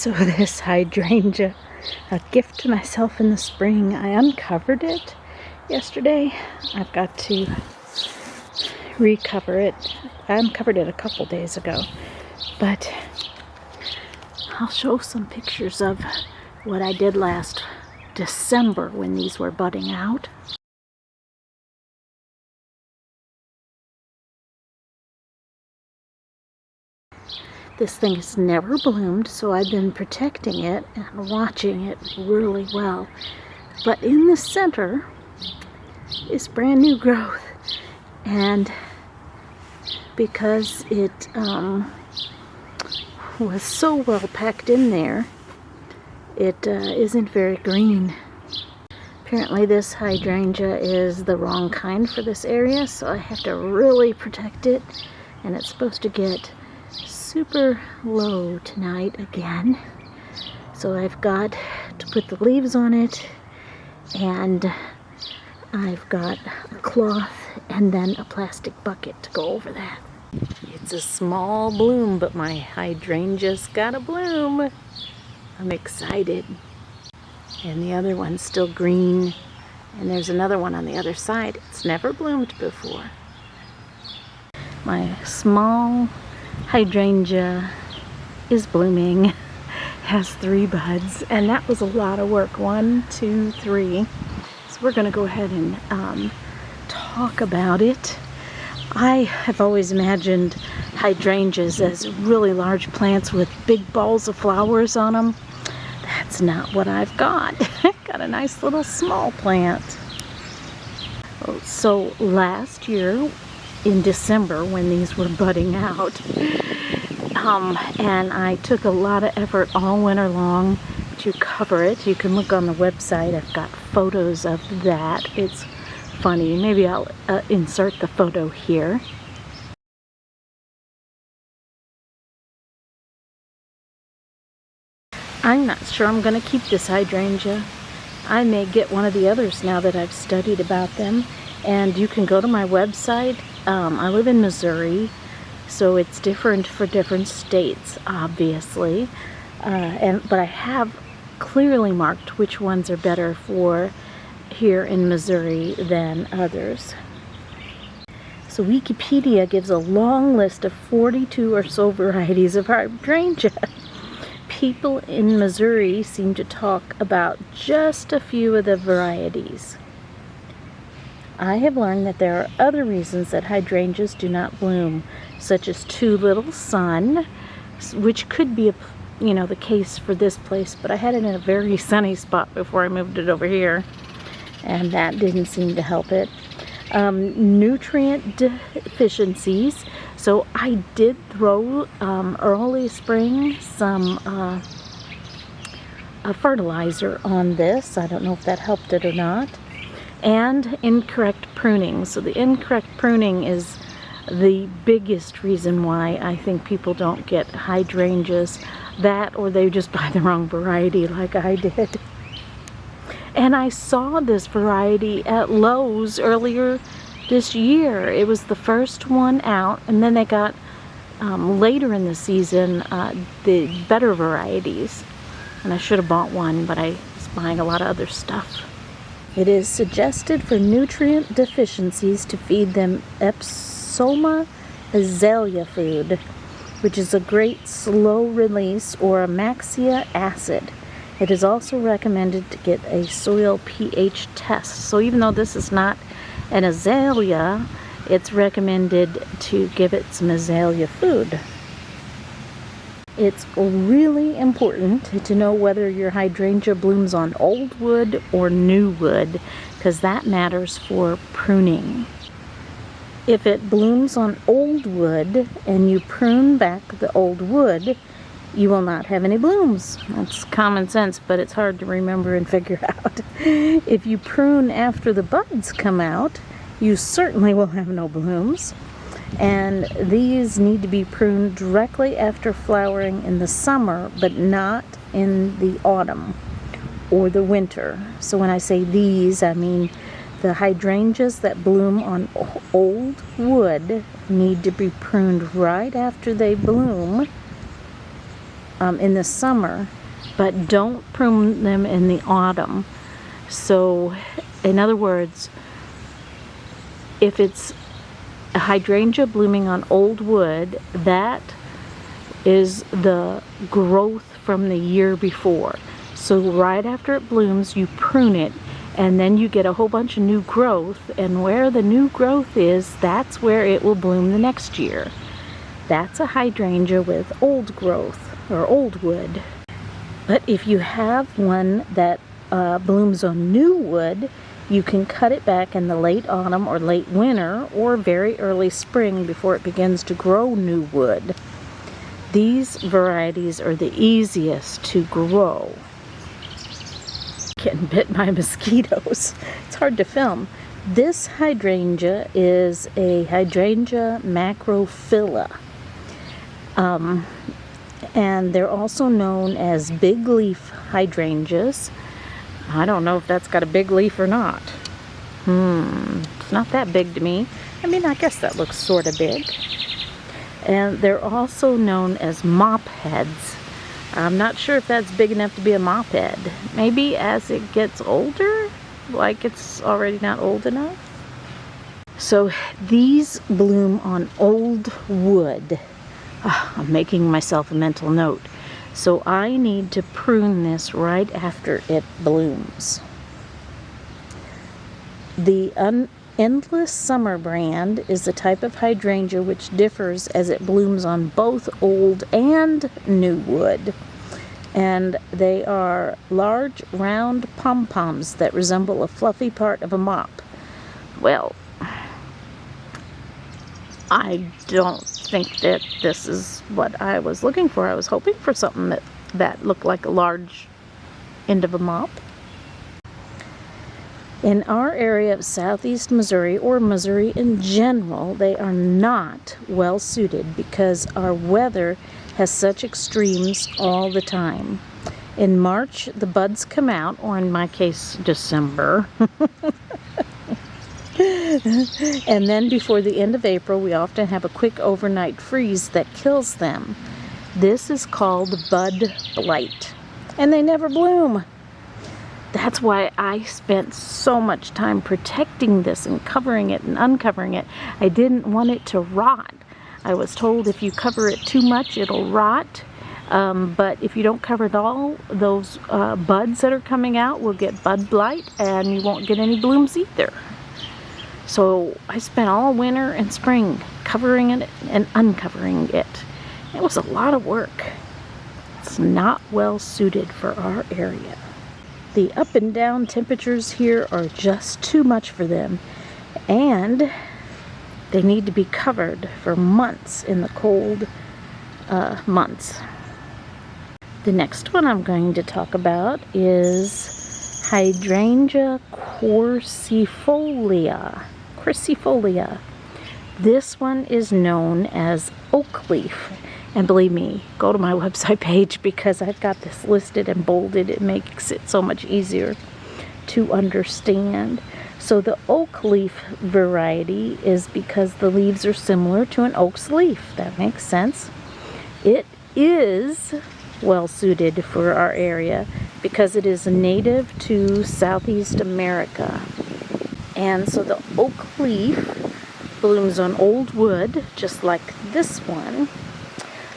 So this hydrangea, a gift to myself in the spring. I uncovered it yesterday. I've got to recover it. I uncovered it a couple days ago, but I'll show some pictures of what I did last December when these were budding out. This thing has never bloomed, so I've been protecting it and watching it really well. But in the center is brand new growth, and because it was so well packed in there, it isn't very green. Apparently this hydrangea is the wrong kind for this area, so I have to really protect it, and it's supposed to get super low tonight again. So I've got to put the leaves on it, and I've got a cloth and then a plastic bucket to go over that. It's a small bloom, but my hydrangea's got a bloom. I'm excited. And the other one's still green, and there's another one on the other side. It's never bloomed before. My small hydrangea is blooming, has 3 buds, and that was a lot of work. 1, 2, 3. So we're going to go ahead and talk about it. I have always imagined hydrangeas as really large plants with big balls of flowers on them. That's not what I've got. I've got a nice little small plant. So last year in December, when these were budding out, and I took a lot of effort all winter long to cover it. You can look on the website. I've got photos of that. It's funny. Maybe I'll insert the photo here. I'm not sure I'm going to keep this hydrangea. I may get one of the others now that I've studied about them. And you can go to my website. I live in Missouri, so it's different for different states, obviously. But I have clearly marked which ones are better for here in Missouri than others. So Wikipedia gives a long list of 42 or so varieties of hydrangea. People in Missouri seem to talk about just a few of the varieties. I have learned that there are other reasons that hydrangeas do not bloom, such as too little sun, which could be the case for this place, but I had it in a very sunny spot before I moved it over here, and that didn't seem to help it. Nutrient deficiencies. So I did throw early spring some fertilizer on this. I don't know if that helped it or not. And incorrect pruning. So the incorrect pruning is the biggest reason why I think people don't get hydrangeas. That, or they just buy the wrong variety like I did. And I saw this variety at Lowe's earlier this year. It was the first one out, and then they got later in the season the better varieties. And I should have bought one, but I was buying a lot of other stuff. It is suggested for nutrient deficiencies to feed them Epsoma azalea food, which is a great slow release, or Amaxia acid. It is also recommended to get a soil pH test. So even though this is not an azalea, it's recommended to give it some azalea food. It's really important to know whether your hydrangea blooms on old wood or new wood, because that matters for pruning. If it blooms on old wood and you prune back the old wood, you will not have any blooms. That's common sense, but it's hard to remember and figure out. If you prune after the buds come out, you certainly will have no blooms. And these need to be pruned directly after flowering in the summer, but not in the autumn or the winter. So when I say these, I mean the hydrangeas that bloom on old wood need to be pruned right after they bloom, in the summer, but don't prune them in the autumn. So, in other words, if it's a hydrangea blooming on old wood, that is the growth from the year before. So right after it blooms, you prune it, and then you get a whole bunch of new growth, and where the new growth is, that's where it will bloom the next year. That's a hydrangea with old growth, or old wood. But if you have one that blooms on new wood, you can cut it back in the late autumn or late winter or very early spring before it begins to grow new wood. These varieties are the easiest to grow. Getting bit by mosquitoes. It's hard to film. This hydrangea is a Hydrangea macrophylla. And they're also known as big leaf hydrangeas. I don't know if that's got a big leaf or not. It's not that big to me. I mean, I guess that looks sort of big. And they're also known as mop heads. I'm not sure if that's big enough to be a mop head. Maybe as it gets older, like it's already not old enough. So these bloom on old wood. I'm making myself a mental note. So I need to prune this right after it blooms. The Endless Summer brand is a type of hydrangea which differs as it blooms on both old and new wood. And they are large, round pom-poms that resemble a fluffy part of a mop. Well, I don't think that this is what I was looking for. I was hoping for something that looked like a large end of a mop. In our area of southeast Missouri, or Missouri in general, they are not well suited because our weather has such extremes all the time. In March, the buds come out, or in my case, December. And then before the end of April, we often have a quick overnight freeze that kills them. This is called bud blight, and they never bloom. That's why I spent so much time protecting this and covering it and uncovering it. I didn't want it to rot. I was told if you cover it too much, it'll rot. But if you don't cover it all, those buds that are coming out will get bud blight, and you won't get any blooms either. So I spent all winter and spring covering it and uncovering it. It was a lot of work. It's not well suited for our area. The up and down temperatures here are just too much for them, and they need to be covered for months in the cold months. The next one I'm going to talk about is Hydrangea quercifolia. This one is known as oak leaf. And believe me, go to my website page because I've got this listed and bolded. It makes it so much easier to understand. So the oak leaf variety is because the leaves are similar to an oak's leaf. That makes sense. It is well suited for our area because it is native to Southeast America. And so the oak leaf blooms on old wood, just like this one.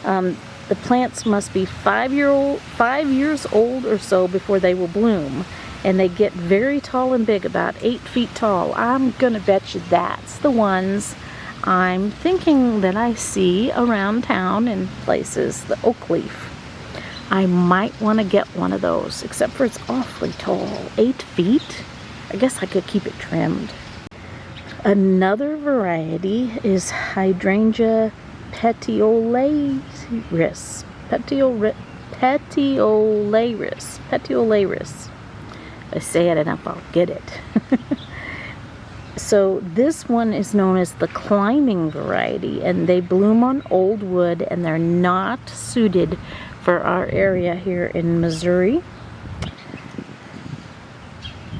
The plants must be 5 years old or so before they will bloom. And they get very tall and big, about 8 feet tall. I'm gonna bet you that's the ones I'm thinking that I see around town in places, the oak leaf. I might want to get one of those, except for it's awfully tall. 8 feet? I guess I could keep it trimmed. Another variety is Hydrangea petiolaris. Petiolaris. If I say it enough, I'll get it. So this one is known as the climbing variety, and they bloom on old wood, and they're not suited for our area here in Missouri,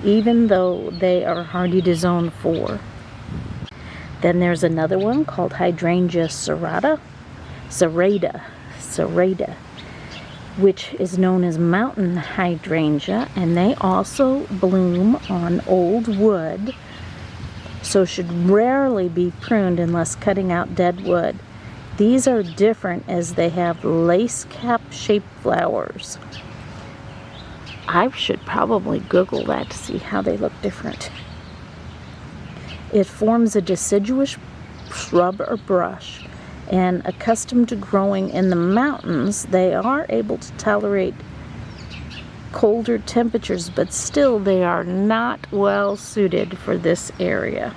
even though they are hardy to zone 4. Then there's another one called Hydrangea serrata. which is known as mountain hydrangea, and they also bloom on old wood, so should rarely be pruned unless cutting out dead wood. These are different as they have lace cap shaped flowers. I should probably Google that to see how they look different. It forms a deciduous shrub or brush, and accustomed to growing in the mountains, they are able to tolerate colder temperatures, but still they are not well suited for this area.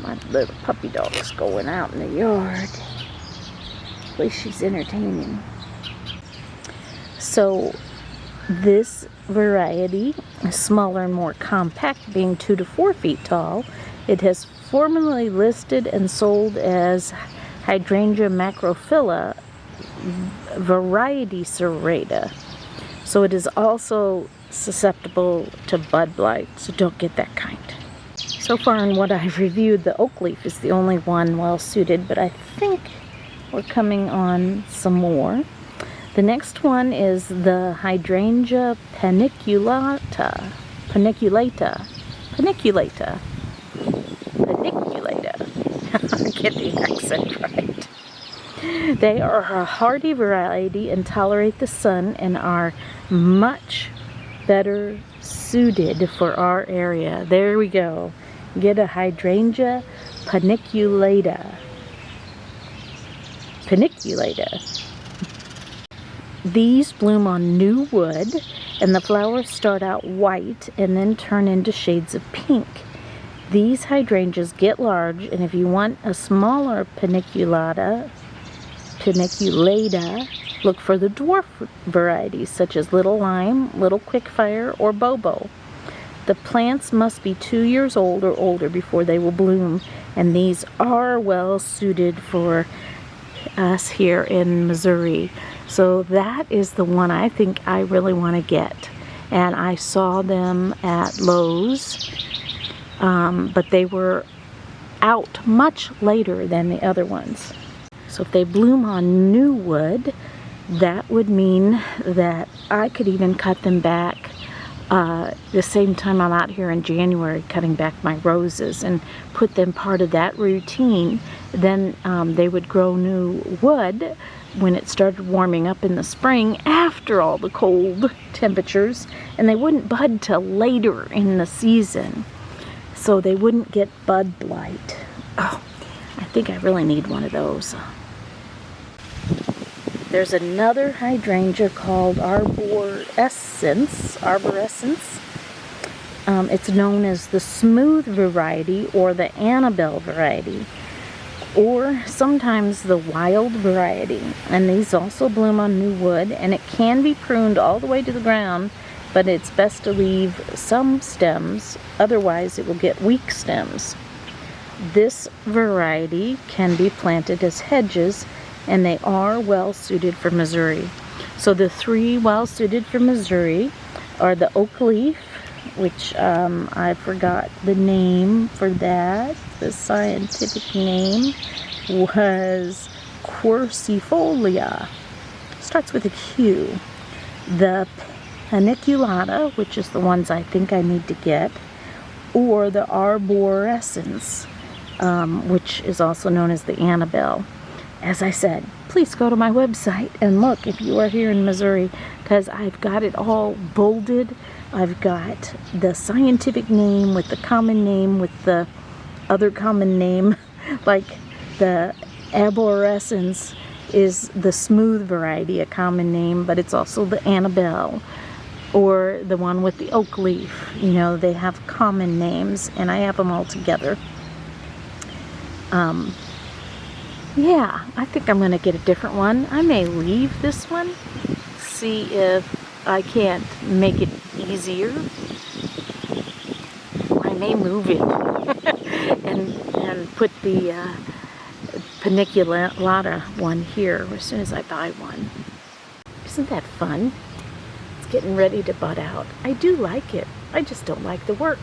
My little puppy dog's going out in the yard. At least she's entertaining. So this variety is smaller and more compact, being 2 to 4 feet tall. It has formerly listed and sold as Hydrangea macrophylla variety serrata. So it is also susceptible to bud blight, so don't get that kind. So far in what I've reviewed, the oak leaf is the only one well suited, but I think we're coming on some more. The next one is the Hydrangea paniculata. Get the accent right. They are a hardy variety and tolerate the sun and are much better suited for our area. There we go. Get a Hydrangea paniculata. These bloom on new wood, and the flowers start out white and then turn into shades of pink. These hydrangeas get large, and if you want a smaller paniculata, look for the dwarf varieties such as Little Lime, Little Quickfire, or Bobo. The plants must be 2 years old or older before they will bloom, and these are well suited for us here in Missouri. So that is the one I think I really want to get. And I saw them at Lowe's, but they were out much later than the other ones. So if they bloom on new wood, that would mean that I could even cut them back the same time I'm out here in January cutting back my roses and put them part of that routine. Then they would grow new wood when it started warming up in the spring after all the cold temperatures, and they wouldn't bud till later in the season, so they wouldn't get bud blight. Oh, I think I really need one of those. There's another hydrangea called arborescens. It's known as the smooth variety or the Annabelle variety, or sometimes the wild variety. And these also bloom on new wood, and it can be pruned all the way to the ground, but it's best to leave some stems, otherwise it will get weak stems. This variety can be planted as hedges, and they are well suited for Missouri. So the 3 well suited for Missouri are the oak leaf, which I forgot the name for that. The scientific name was quercifolia. Starts with a Q. The paniculata, which is the ones I think I need to get, or the arborescens, which is also known as the Annabelle. As I said, please go to my website and look if you are here in Missouri, because I've got it all bolded. I've got the scientific name with the common name with the other common name. Like the arborescens is the smooth variety, a common name, but it's also the Annabelle, or the one with the oak leaf. You know, they have common names, and I have them all together. Yeah, I think I'm going to get a different one. I may leave this one, see if I can't make it easier. Or I may move it and put the paniculata one here as soon as I buy one. Isn't that fun? It's getting ready to bud out. I do like it. I just don't like the work.